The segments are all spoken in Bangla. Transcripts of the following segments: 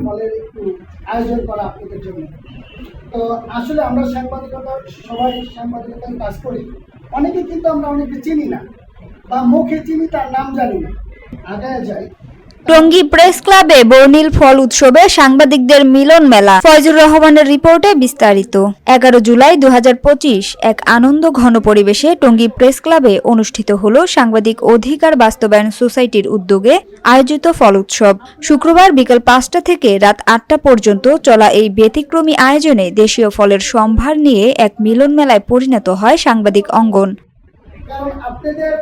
ফলের একটু আয়োজন করা আপনাদের জন্য। তো আসলে আমরা সবাই সাংবাদিকতার কাজ করি, অনেকে কিন্তু আমরা অনেকে চিনি না বা মুখে চিনি, তার নাম জানি না। আগায় যাই। টঙ্গী প্রেস ক্লাবে বর্ণিল ফল উৎসবে সাংবাদিকদের মিলন মেলা। ফয়জুর রহমানের রিপোর্টে বিস্তারিত। 11 জুলাই 2025 এক আনন্দ ঘন পরিবেশে টঙ্গী প্রেস ক্লাবে অনুষ্ঠিত হলো সাংবাদিক অধিকার বাস্তবায়ন সোসাইটির উদ্যোগে আয়োজিত ফল উৎসব। শুক্রবার বিকেল 5টা থেকে রাত 8টা পর্যন্ত চলা এই ব্যতিক্রমী আয়োজনে দেশীয় ফলের সম্ভার নিয়ে এক মিলন মেলায় পরিণত হয় সাংবাদিক অঙ্গন। কারণ আপনাদের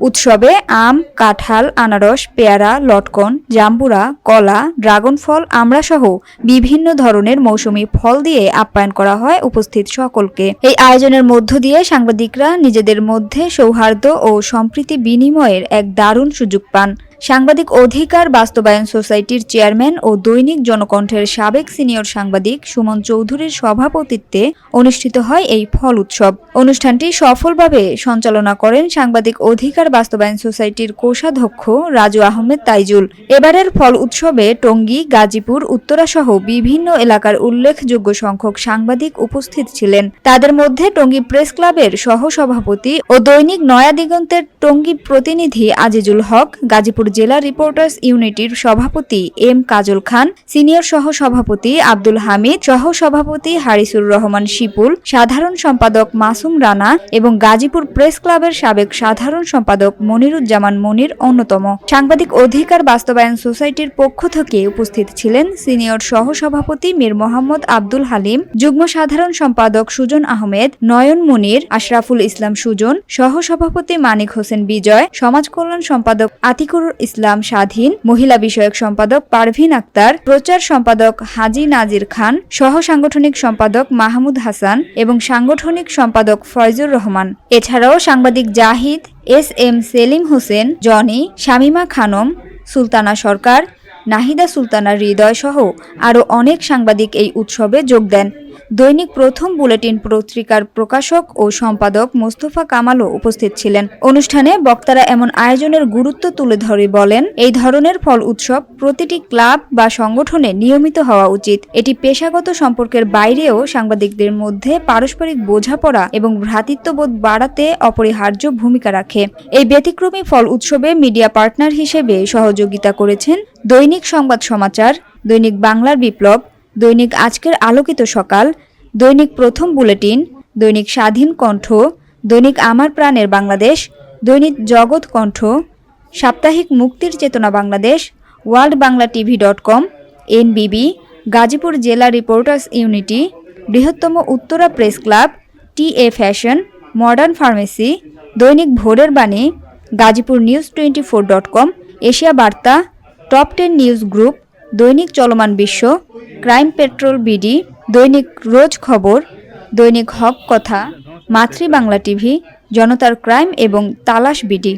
উৎসবে আম, কাঁঠাল, আনারস, পেয়ারা, লটকন, জাম্বুরা, কলা, ড্রাগন ফল, আমড়া সহ বিভিন্ন ধরনের মৌসুমী ফল দিয়ে আপ্যায়ন করা হয় উপস্থিত সকলকে। এই আয়োজনের মধ্য দিয়ে সাংবাদিকরা নিজেদের মধ্যে সৌহার্দ্য ও সম্প্রীতি বিনিময়ের এক দারুণ সুযোগ পান। সাংবাদিক অধিকার বাস্তবায়ন সোসাইটির চেয়ারম্যান ও দৈনিক জনকণ্ঠের সাবেক সিনিয়র সাংবাদিক সুমন চৌধুরীর সভাপতিত্বে অনুষ্ঠিত হয় এই ফল উৎসব। অনুষ্ঠানটি সফলভাবে সঞ্চালনা করেন সাংবাদিক অধিকার বাস্তবায়ন সোসাইটির কোষাধ্যক্ষ রাজু আহমেদ তাইজুল। এবারের ফল উৎসবে টঙ্গী, গাজীপুর, উত্তরা সহ বিভিন্ন এলাকার উল্লেখযোগ্য সংখ্যক সাংবাদিক উপস্থিত ছিলেন। তাদের মধ্যে টঙ্গী প্রেস ক্লাবের সহসভাপতি ও দৈনিক নয়া দিগন্তের টঙ্গী প্রতিনিধি আজিজুল হক, গাজীপুর জেলা রিপোর্টার্স ইউনিটির সভাপতি এম কাজল খান, সিনিয়র সহ-সভাপতি আব্দুল হামিদ, সহ-সভাপতি হারিসুর রহমান শিপুল, সাধারণ সম্পাদক মাসুম রানা এবং গাজীপুর প্রেস ক্লাবের সাবেক সাধারণ সম্পাদক মনিরুজ্জামান মনির অন্যতম। সাংবাদিক অধিকার বাস্তবায়ন সোসাইটির পক্ষ থেকে উপস্থিত ছিলেন সিনিয়র সহ-সভাপতি মীর মোহাম্মদ আব্দুল হালিম, যুগ্ম সাধারণ সম্পাদক সুজন আহমেদ, নয়ন মুনির, আশরাফুল ইসলাম সুজন, সহ-সভাপতি মানিক হোসেন বিজয়, সমাজ কল্যাণ সম্পাদক আতিকুর ইসলাম স্বাধীন, মহিলা বিষয়ক সম্পাদক পারভিন আক্তার, প্রচার সম্পাদক হাজি নাজির খান, সহ সাংগঠনিক সম্পাদক মাহমুদ হাসান এবং সাংগঠনিক সম্পাদক ফয়জুর রহমান। এছাড়াও সাংবাদিক জাহিদ, এস এম সেলিম হোসেন, জনি, শামিমা খানম, সুলতানা সরকার, নাহিদা সুলতানা হৃদয় সহ আরও অনেক সাংবাদিক এই উৎসবে যোগ দেন। দৈনিক প্রথম বুলেটিন পত্রিকার প্রকাশক ও সম্পাদক মোস্তফা কামালও উপস্থিত ছিলেন। অনুষ্ঠানে বক্তারা এমন আয়োজনের গুরুত্ব তুলে ধরে বলেন, এই ধরনের ফল উৎসব প্রতিটি ক্লাব বা সংগঠনে নিয়মিত হওয়া উচিত। এটি পেশাগত সম্পর্কের বাইরেও সাংবাদিকদের মধ্যে পারস্পরিক বোঝাপড়া এবং ভ্রাতৃত্ববোধ বাড়াতে অপরিহার্য ভূমিকা রাখে। এই ব্যতিক্রমী ফল উৎসবে মিডিয়া পার্টনার হিসেবে সহযোগিতা করেছেন দৈনিক সংবাদ সমাচার, দৈনিক বাংলার বিপ্লব, দৈনিক আজকের আলোকিত সকাল, দৈনিক প্রথম বুলেটিন, দৈনিক স্বাধীন কণ্ঠ, দৈনিক আমার প্রাণের বাংলাদেশ, দৈনিক জগৎ কণ্ঠ, সাপ্তাহিক মুক্তির চেতনা বাংলাদেশ, ওয়ার্ল্ড বাংলা টিভি.com, এনবিবি, গাজীপুর জেলা রিপোর্টার্স ইউনিটি, বৃহত্তম Uttara press club, TA fashion, modern pharmacy, দৈনিক ভোরের বাণী, গাজীপুর নিউজ 24.com, এশিয়া বার্তা, টপ 10 নিউজ গ্রুপ, দৈনিক চলমান বিশ্ব, ক্রাইম পেট্রোল বিডি, দৈনিক রোজ খবর, দৈনিক হক কথা, মাতৃ বাংলা টিভি, জনতার ক্রাইম এবং তালাশ বিডি।